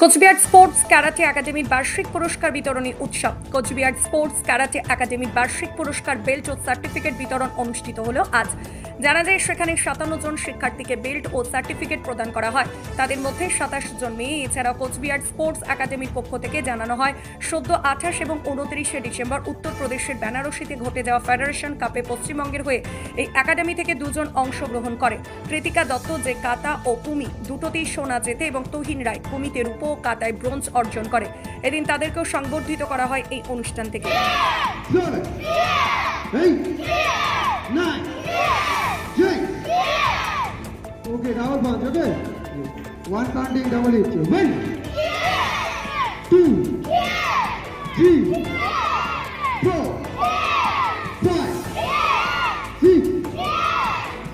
Cooch Behar sports karate একাডেমির বার্ষিক পুরস্কার বিতরণী উৎসব। কোচবিহার স্পোর্টস ক্যারাটে একাডেমির বার্ষিক পুরস্কার বেল্ট ও সার্টিফিকেট বিতরণ অনুষ্ঠিত হলো আজ। জানা যায় সেখানে 57 জন শিক্ষার্থীকে বেল্ট ও সার্টিফিকেট প্রদান করা হয়। তাদের মধ্যে 27 জন মেয়ে। এছাড়াও কোচবিহার স্পোর্টস একাডেমির পক্ষ থেকে জানানো হয়, 14, 28 এবং 29শে ডিসেম্বর উত্তরপ্রদেশের বেনারসিতে ঘটে যাওয়া ফেডারেশন কাপে পশ্চিমবঙ্গের হয়ে এই একাডেমি থেকে 2 জন অংশগ্রহণ করে। কৃতিকা দত্ত যে কাতা ও কুমি দুটোতেই সোনা জেতে এবং তুহিন রায় কুমিতে রূপো ও কাতায় ব্রোঞ্জ অর্জন করে। এদিন তাদেরকেও সংবর্ধিত করা হয় এই অনুষ্ঠান থেকে। Okay, double punch, okay? One counting, double it. 1, 2, 3, 4, 5, 6,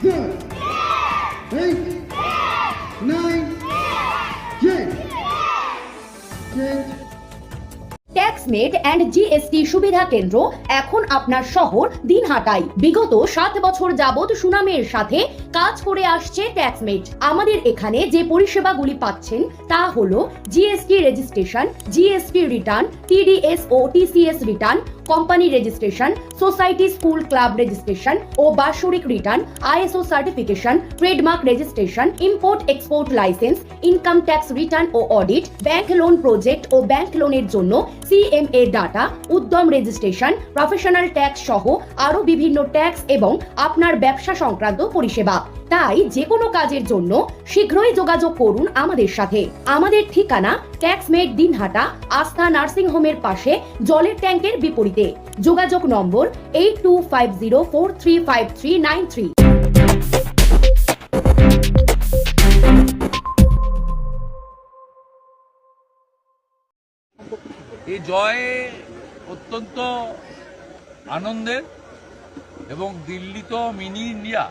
7, 8, 9, 10. Change. Taxmate and GST সুবিধা কেন্দ্র এখন আপনার শহর দিনহাটায়। বিগত 7 বছর যাবৎ সুনামের সাথে কাজ করে আসছে ট্যাক্সমেট। আমাদের এখানে যে পরিষেবাগুলি পাচ্ছেন তা হলো GST registration, GST return, TDS ও TCS return, company registration, society school club registration ও বাৎসরিক return, ISO certification, trademark registration, import export licence, income tax return ও অডিট, ব্যাংক লোন প্রজেক্ট ও ব্যাংক লোনের জন্য CMA data, Udyam registration, professional tax সহ আরো বিভিন্ন ট্যাক্স এবং আপনার ব্যবসা সংক্রান্ত পরিষেবা। তাই যে কোনো কাজের জন্য শীঘ্রই যোগাযোগ করুন আমাদের সাথে। আমাদের ঠিকানা ট্যাক্সমেট দিনহাটা, আস্থা নার্সিং হোমের পাশে, জলের ট্যাঙ্কের বিপরীতে। যোগাযোগ নম্বর 8250435393। এই জয় অত্যন্ত আনন্দের এবং দিল্লি তো মিনি ইন্ডিয়া,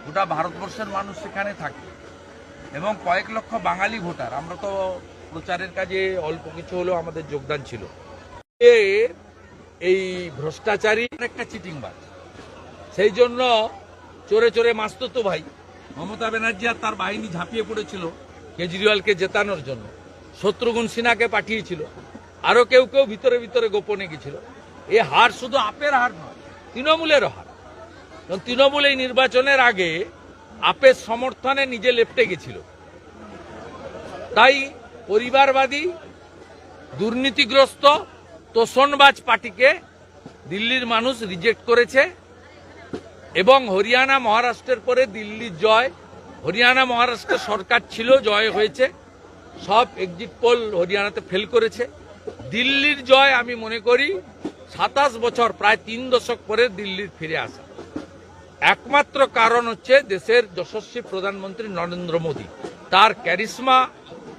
গোটা ভারতবর্ষের মানুষ সেখানে থাকে এবং কয়েক লক্ষ বাঙালি ভোটার। আমরা তো প্রচারের কাজে অল্প কিছু হলেও আমাদের যোগদান ছিল। এই ভ্রষ্টাচারী একটা চিটিংবাজ, সেই জন্য চোরে চোরে মাসতুতো ভাই মমতা ব্যানার্জি আর তার বাহিনী ঝাঁপিয়ে পড়েছিল কেজরিওয়ালকে জেতানোর জন্য। শত্রুঘ্ন সিনহাকে পাঠিয়েছিল, আরো কেউ কেউ ভিতরে ভিতরে গোপনে গেছিল। এই হার শুধু আপের হার নয়, তৃণমূলেরও হার। তৃণমূল এই নির্বাচনের আগে আপের সমর্থনে নিজে লেপ্টে গেছিল। তাই পরিবারবাদী, দুর্নীতিগ্রস্ত, তোষণবাজ পার্টিকে দিল্লির মানুষ রিজেক্ট করেছে এবং হরিয়ানা মহারাষ্ট্রের পরে দিল্লির জয়। হরিয়ানা মহারাষ্ট্রে সরকার ছিল, জয় হয়েছে, সব এক্সিট পোল হরিয়ানাতে ফেল করেছে। দিল্লির জয় আমি মনে করি 27 বছর, প্রায় 3 দশক পরে দিল্লির ফিরে আসা। একমাত্র কারণ হচ্ছে দেশের যশস্বী প্রধানমন্ত্রী নরেন্দ্র মোদী, তার ক্যারিশমা,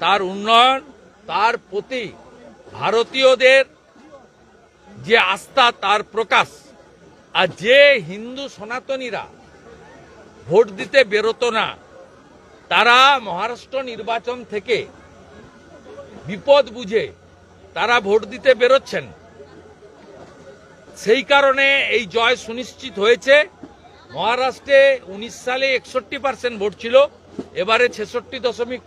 তার উন্নয়ন, তার প্রতি ভারতীয়দের যে আস্থা তার প্রকাশ। আর যে হিন্দু সনাতনীরা ভোট দিতে বেরোতো না, তারা মহারাষ্ট্র নির্বাচন থেকে বিপদ বুঝে তারা ভোট দিতে বেরোচ্ছেন। সেই কারণে এই জয় সুনিশ্চিত হয়েছে। মহারাষ্ট্রে 19 সালে 61% ভোট ছিল, এবারে 66.5